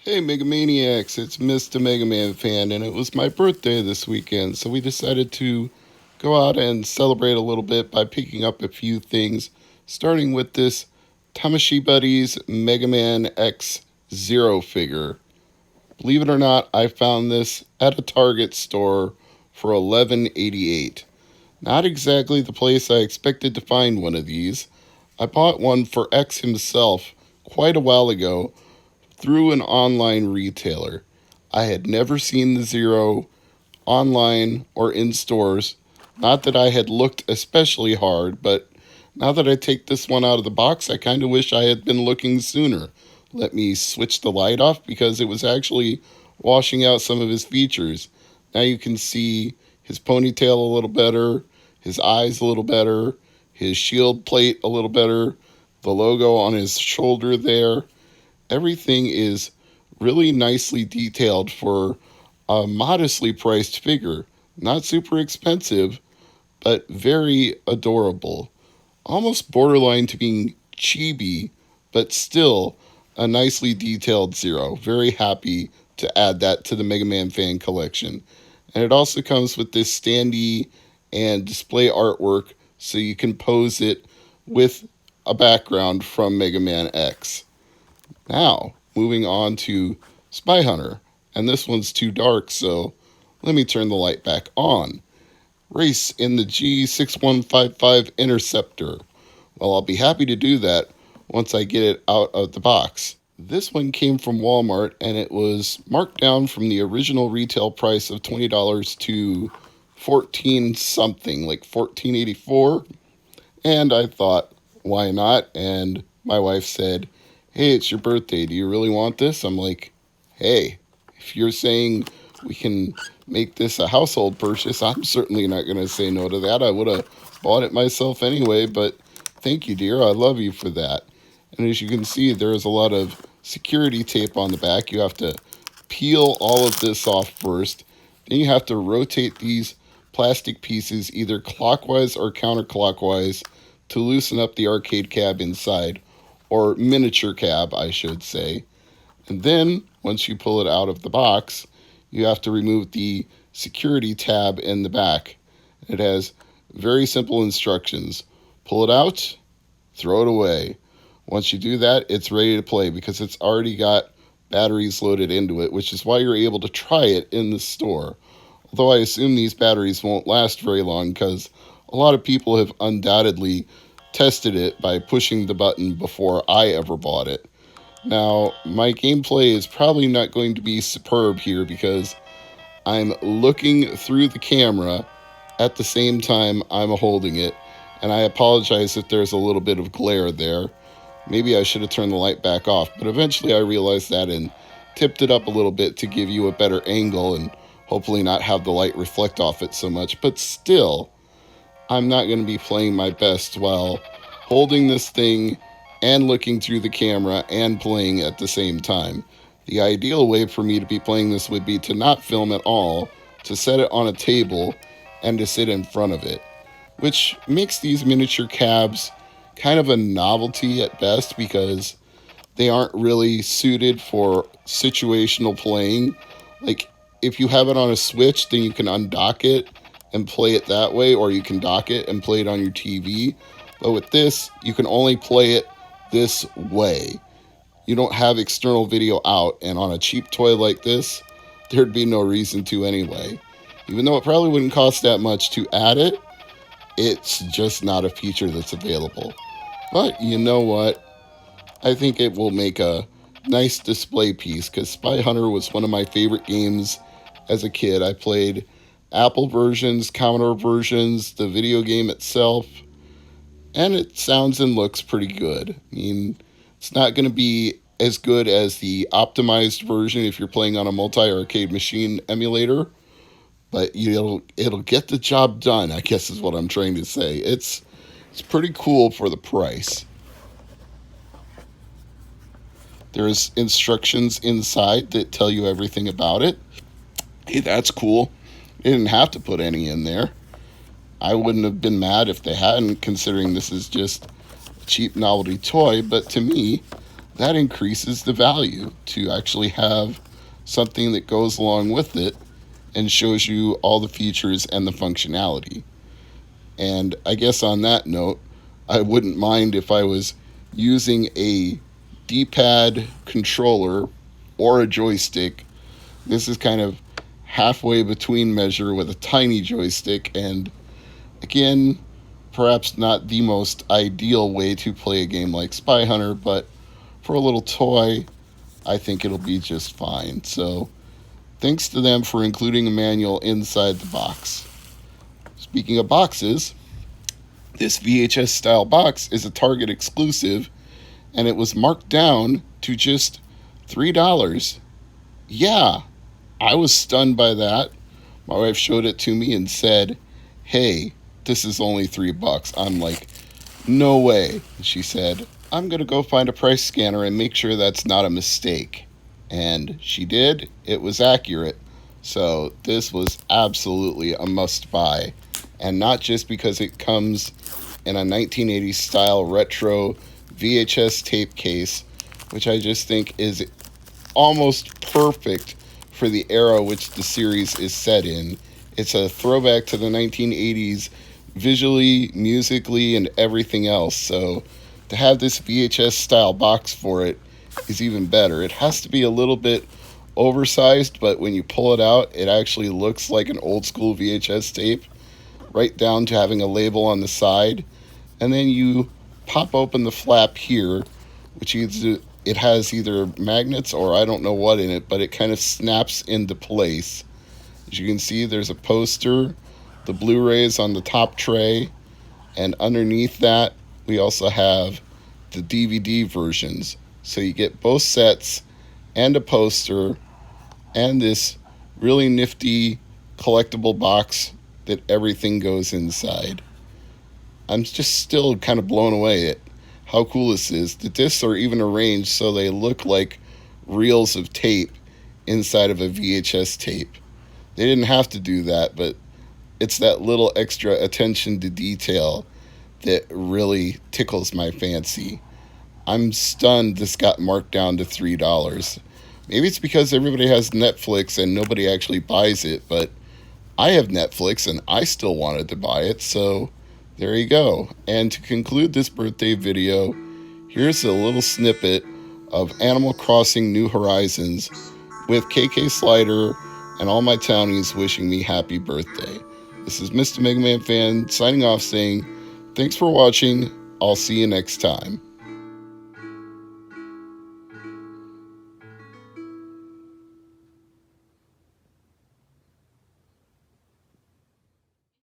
Hey Megamaniacs, it's Mistah MegaManFan, and it was my birthday this weekend, so we decided to go out and celebrate a little bit by picking up a few things, starting with this Tamashii Buddies Mega Man X Zero figure. Believe it or not, I found this at a Target store for $11.88. Not exactly the place I expected to find one of these. I bought one for X himself quite a while ago through an online retailer. I had never seen the Zero online or in stores. Not that I had looked especially hard, but now that I take this one out of the box, I kind of wish I had been looking sooner. Let me switch the light off because it was actually washing out some of his features. Now you can see his ponytail a little better, his eyes a little better, his shield plate a little better, the logo on his shoulder there. Everything is really nicely detailed for a modestly priced figure. Not super expensive, but very adorable. Almost borderline to being chibi, but still a nicely detailed Zero. Very happy to add that to the Mega Man fan collection. And it also comes with this standee and display artwork so you can pose it with a background from Mega Man X. Now, moving on to Spy Hunter, and this one's too dark, so let me turn the light back on. Race in the G6155 Interceptor. Well, I'll be happy to do that once I get it out of the box. This one came from Walmart, and it was marked down from the original retail price of $20 to 14 something, like $14.84. And I thought, why not? And my wife said, hey, it's your birthday. Do you really want this? I'm like, hey, if you're saying we can make this a household purchase, I'm certainly not going to say no to that. I would have bought it myself anyway, but thank you, dear. I love you for that. And as you can see, there is a lot of security tape on the back. You have to peel all of this off first. Then you have to rotate these plastic pieces either clockwise or counterclockwise to loosen up the arcade cab inside, or miniature cab, I should say. And then, once you pull it out of the box, you have to remove the security tab in the back. It has very simple instructions. Pull it out, throw it away. Once you do that, it's ready to play because it's already got batteries loaded into it, which is why you're able to try it in the store. Although I assume these batteries won't last very long because a lot of people have undoubtedly tested it by pushing the button before I ever bought it. Now, my gameplay is probably not going to be superb here because I'm looking through the camera at the same time I'm holding it, and I apologize if there's a little bit of glare there. Maybe I should have turned the light back off, but eventually I realized that and tipped it up a little bit to give you a better angle and hopefully not have the light reflect off it so much, but still, I'm not going to be playing my best while holding this thing and looking through the camera and playing at the same time. The ideal way for me to be playing this would be to not film at all, to set it on a table, and to sit in front of it, which makes these miniature cabs kind of a novelty at best because they aren't really suited for situational playing. Like, if you have it on a Switch, then you can undock it and play it that way, or you can dock it and play it on your TV. But with this, you can only play it this way. You don't have external video out, and on a cheap toy like this, there'd be no reason to anyway. Even though it probably wouldn't cost that much to add it, it's just not a feature that's available. But you know what? I think it will make a nice display piece because Spy Hunter was one of my favorite games as a kid. I played Apple versions, Commodore versions, the video game itself, and it sounds and looks pretty good. I mean, it's not going to be as good as the optimized version if you're playing on a multi-arcade machine emulator, but it'll get the job done, I guess is what I'm trying to say. It's pretty cool for the price. There's instructions inside that tell you everything about it. Hey, that's cool. They didn't have to put any in there. I wouldn't have been mad if they hadn't, considering this is just a cheap novelty toy, but to me, that increases the value to actually have something that goes along with it and shows you all the features and the functionality. And I guess on that note, I wouldn't mind if I was using a D-pad controller or a joystick. This is kind of halfway between measure with a tiny joystick, and again, perhaps not the most ideal way to play a game like Spy Hunter, but for a little toy, I think it'll be just fine. So, thanks to them for including a manual inside the box. Speaking of boxes, this VHS style box is a Target exclusive, and it was marked down to just $3. Yeah, I was stunned by that. My wife showed it to me and said, "Hey, this is only $3." I'm like, "No way." She said, "I'm going to go find a price scanner and make sure that's not a mistake." And she did. It was accurate. So this was absolutely a must buy. And not just because it comes in a 1980s style retro VHS tape case, which I just think is almost perfect for the era which the series is set in. It's a throwback to the 1980s visually, musically, and everything else. So to have this VHS style box for it is even better. It has to be a little bit oversized, but when you pull it out, it actually looks like an old school VHS tape, right down to having a label on the side. And then you pop open the flap here, which it has either magnets or I don't know what in it, but it kind of snaps into place. As you can see, there's a poster, the Blu-rays on the top tray, and underneath that, we also have the DVD versions. So you get both sets and a poster and this really nifty collectible box that everything goes inside. I'm just still kind of blown away at how cool this is. The discs are even arranged so they look like reels of tape inside of a VHS tape. They didn't have to do that, but it's that little extra attention to detail that really tickles my fancy. I'm stunned this got marked down to $3. Maybe it's because everybody has Netflix and nobody actually buys it, but I have Netflix and I still wanted to buy it, so there you go. And to conclude this birthday video, here's a little snippet of Animal Crossing New Horizons with KK Slider and all my townies wishing me happy birthday. This is Mistah MegaManFan signing off saying, thanks for watching. I'll see you next time.